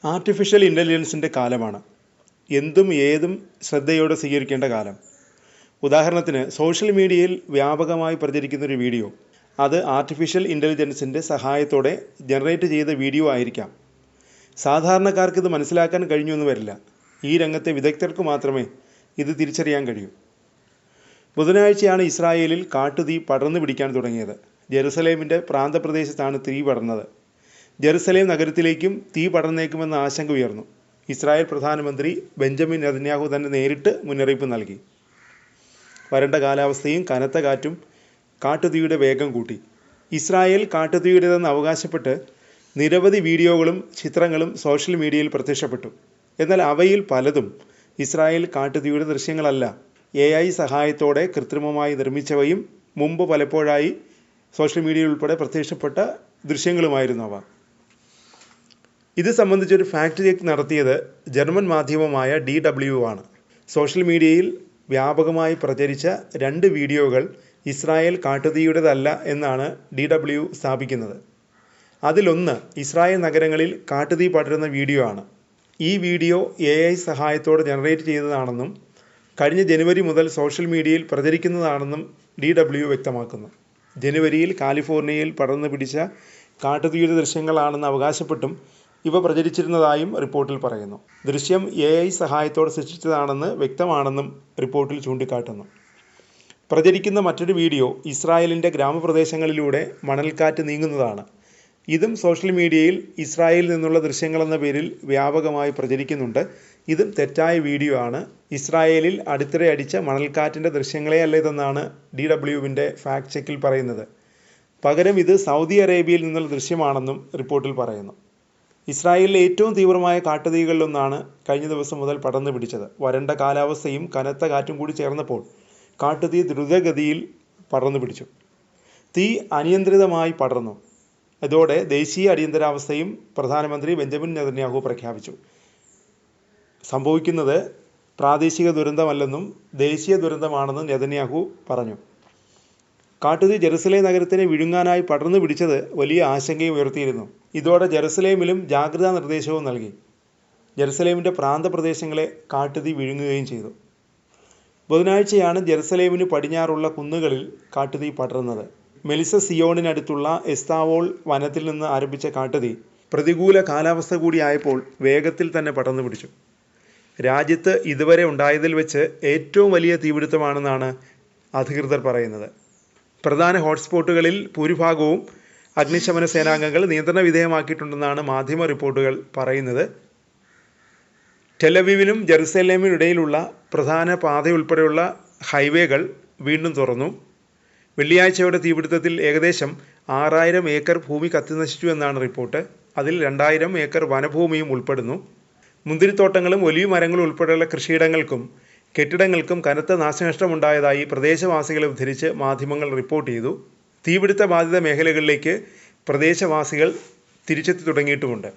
Artificial ഇൻ്റലിജൻസിൻ്റെ കാലമാണ്. എന്തും ഏതും ശ്രദ്ധയോടെ സ്വീകരിക്കേണ്ട കാലം. ഉദാഹരണത്തിന് സോഷ്യൽ മീഡിയയിൽ വ്യാപകമായി പ്രചരിക്കുന്നൊരു വീഡിയോ, അത് ആർട്ടിഫിഷ്യൽ ഇൻ്റലിജൻസിൻ്റെ സഹായത്തോടെ ജനറേറ്റ് ചെയ്ത വീഡിയോ ആയിരിക്കാം. സാധാരണക്കാർക്ക് ഇത് മനസ്സിലാക്കാൻ കഴിഞ്ഞൊന്നും വരില്ല. ഈ രംഗത്തെ വിദഗ്ധർക്ക് മാത്രമേ ഇത് തിരിച്ചറിയാൻ കഴിയൂ. ബുധനാഴ്ചയാണ് ഇസ്രായേലിൽ കാട്ടുതീ പടർന്നു പിടിക്കാൻ തുടങ്ങിയത്. ജെറുസലേമിൻ്റെ പ്രാന്തപ്രദേശത്താണ് തീ പടർന്നത്. ജെറുസലേം നഗരത്തിലേക്കും തീ പടർന്നേക്കുമെന്ന ആശങ്ക ഉയർന്നു. ഇസ്രായേൽ പ്രധാനമന്ത്രി ബെഞ്ചമിൻ നെതന്യാഹു തന്നെ നേരിട്ട് മുന്നറിയിപ്പ് നൽകി. വരണ്ട കാലാവസ്ഥയും കനത്ത കാറ്റും കാട്ടുതീയുടെ വേഗം കൂട്ടി. ഇസ്രായേൽ കാട്ടുതീയുടേതെന്ന് അവകാശപ്പെട്ട് നിരവധി വീഡിയോകളും ചിത്രങ്ങളും സോഷ്യൽ മീഡിയയിൽ പ്രത്യക്ഷപ്പെട്ടു. എന്നാൽ അവയിൽ പലതും ഇസ്രായേൽ കാട്ടുതീയുടെ ദൃശ്യങ്ങളല്ല. AI സഹായത്തോടെ കൃത്രിമമായി നിർമ്മിച്ചവയും മുമ്പ് പലപ്പോഴായി സോഷ്യൽ മീഡിയയിൽ ഉൾപ്പെടെ പ്രത്യക്ഷപ്പെട്ട ദൃശ്യങ്ങളുമായിരുന്നു അവ. ഇത് സംബന്ധിച്ചൊരു ഫാക്ട് ചെക്ക് നടത്തിയത് ജർമ്മൻ മാധ്യമമായ DW ആണ്. സോഷ്യൽ മീഡിയയിൽ വ്യാപകമായി പ്രചരിച്ച 2 വീഡിയോകൾ ഇസ്രായേൽ കാട്ടുതീയുടേതല്ല എന്നാണ് DW സ്ഥാപിക്കുന്നത്. അതിലൊന്ന് ഇസ്രായേൽ നഗരങ്ങളിൽ കാട്ടുതീ പടരുന്ന വീഡിയോ ആണ്. ഈ വീഡിയോ AI സഹായത്തോടെ ജനറേറ്റ് ചെയ്തതാണെന്നും കഴിഞ്ഞ ജനുവരി മുതൽ സോഷ്യൽ മീഡിയയിൽ പ്രചരിക്കുന്നതാണെന്നും DW വ്യക്തമാക്കുന്നു. ജനുവരിയിൽ കാലിഫോർണിയയിൽ പടർന്നു പിടിച്ച കാട്ടുതീയുടെ ദൃശ്യങ്ങളാണെന്ന് അവകാശപ്പെട്ടും ഇവ പ്രചരിച്ചിരുന്നതായും റിപ്പോർട്ടിൽ പറയുന്നു. ദൃശ്യം AI സഹായത്തോടെ സൃഷ്ടിച്ചതാണെന്ന് വ്യക്തമാണെന്നും റിപ്പോർട്ടിൽ ചൂണ്ടിക്കാട്ടുന്നു. പ്രചരിക്കുന്ന മറ്റൊരു വീഡിയോ ഇസ്രായേലിൻ്റെ ഗ്രാമപ്രദേശങ്ങളിലൂടെ മണൽക്കാറ്റ് നീങ്ങുന്നതാണ്. ഇതും സോഷ്യൽ മീഡിയയിൽ ഇസ്രായേലിൽ നിന്നുള്ള ദൃശ്യങ്ങളെന്ന പേരിൽ വ്യാപകമായി പ്രചരിക്കുന്നുണ്ട്. ഇതും തെറ്റായ വീഡിയോ ആണ്. ഇസ്രായേലിൽ അടുത്തിടെ അടിച്ച മണൽക്കാറ്റിൻ്റെ ദൃശ്യങ്ങളെ അല്ല ഇതെന്നാണ് DWവിൻ്റെ ഫാക്ട് ചെക്കിൽ പറയുന്നത്. പകരം ഇത് സൗദി അറേബ്യയിൽ നിന്നുള്ള ദൃശ്യമാണെന്നും റിപ്പോർട്ടിൽ പറയുന്നു. ഇസ്രായേലിലെ ഏറ്റവും തീവ്രമായ കാട്ടുതീകളിലൊന്നാണ് കഴിഞ്ഞ ദിവസം മുതൽ പടർന്നു പിടിച്ചത്. വരണ്ട കാലാവസ്ഥയും കനത്ത കാറ്റും കൂടി ചേർന്നപ്പോൾ കാട്ടുതീ ദ്രുതഗതിയിൽ പടർന്നു പിടിച്ചു. തീ അനിയന്ത്രിതമായി പടർന്നു. ഇതോടെ ദേശീയ അടിയന്തരാവസ്ഥയും പ്രധാനമന്ത്രി ബെഞ്ചമിൻ നെതന്യാഹു പ്രഖ്യാപിച്ചു. സംഭവിക്കുന്നത് പ്രാദേശിക ദുരന്തമല്ലെന്നും ദേശീയ ദുരന്തമാണെന്നും നെതന്യാഹു പറഞ്ഞു. കാട്ടുതീ ജെറുസലേം നഗരത്തിനെ വിഴുങ്ങാനായി പടർന്നു പിടിച്ചത് വലിയ ആശങ്കയും ഉയർത്തിയിരുന്നു. ഇതോടെ ജെറുസലേമിലും ജാഗ്രതാ നിർദ്ദേശവും നൽകി. ജെറുസലേമിൻ്റെ പ്രാന്തപ്രദേശങ്ങളെ കാട്ടുതീ വിഴുങ്ങുകയും ചെയ്തു. ബുധനാഴ്ചയാണ് ജെറുസലേമിന് പടിഞ്ഞാറുള്ള കുന്നുകളിൽ കാട്ടുതീ പടർന്നത്. മെലിസ സിയോണിനടുത്തുള്ള എസ്താവോൾ വനത്തിൽ നിന്ന് ആരംഭിച്ച കാട്ടുതീ പ്രതികൂല കാലാവസ്ഥ കൂടിയായപ്പോൾ വേഗത്തിൽ തന്നെ പടർന്നു പിടിച്ചു. രാജ്യത്ത് ഇതുവരെ ഉണ്ടായതിൽ വെച്ച് ഏറ്റവും വലിയ തീപിടുത്തമാണെന്നാണ് അധികൃതർ പറയുന്നത്. പ്രധാന ഹോട്ട്സ്പോട്ടുകളിൽ ഭൂരിഭാഗവും അഗ്നിശമന സേനാംഗങ്ങൾ നിയന്ത്രണ വിധേയമാക്കിയിട്ടുണ്ടെന്നാണ് മാധ്യമ റിപ്പോർട്ടുകൾ പറയുന്നത്. ടെലവീവിനും ജെറുസലേമിനും ഇടയിലുള്ള പ്രധാന പാതയുൾപ്പെടെയുള്ള ഹൈവേകൾ വീണ്ടും തുറന്നു. വെള്ളിയാഴ്ചയോടെ തീപിടുത്തത്തിൽ ഏകദേശം 6000 ഏക്കർ ഭൂമി കത്തിനശിച്ചു എന്നാണ് റിപ്പോർട്ട്. അതിൽ 2000 ഏക്കർ വനഭൂമിയും ഉൾപ്പെടുന്നു. മുന്തിരിത്തോട്ടങ്ങളും ഒലിവ് മരങ്ങളും ഉൾപ്പെടെയുള്ള കൃഷിയിടങ്ങൾക്കും കെട്ടിടങ്ങൾക്കും കനത്ത നാശനഷ്ടമുണ്ടായതായി പ്രദേശവാസികളെ ഉദ്ധരിച്ച് മാധ്യമങ്ങൾ റിപ്പോർട്ട് ചെയ്തു. തീപിടുത്ത ബാധിത മേഖലകളിലേക്ക് പ്രദേശവാസികൾ തിരിച്ചെത്തി തുടങ്ങിയിട്ടുമുണ്ട്.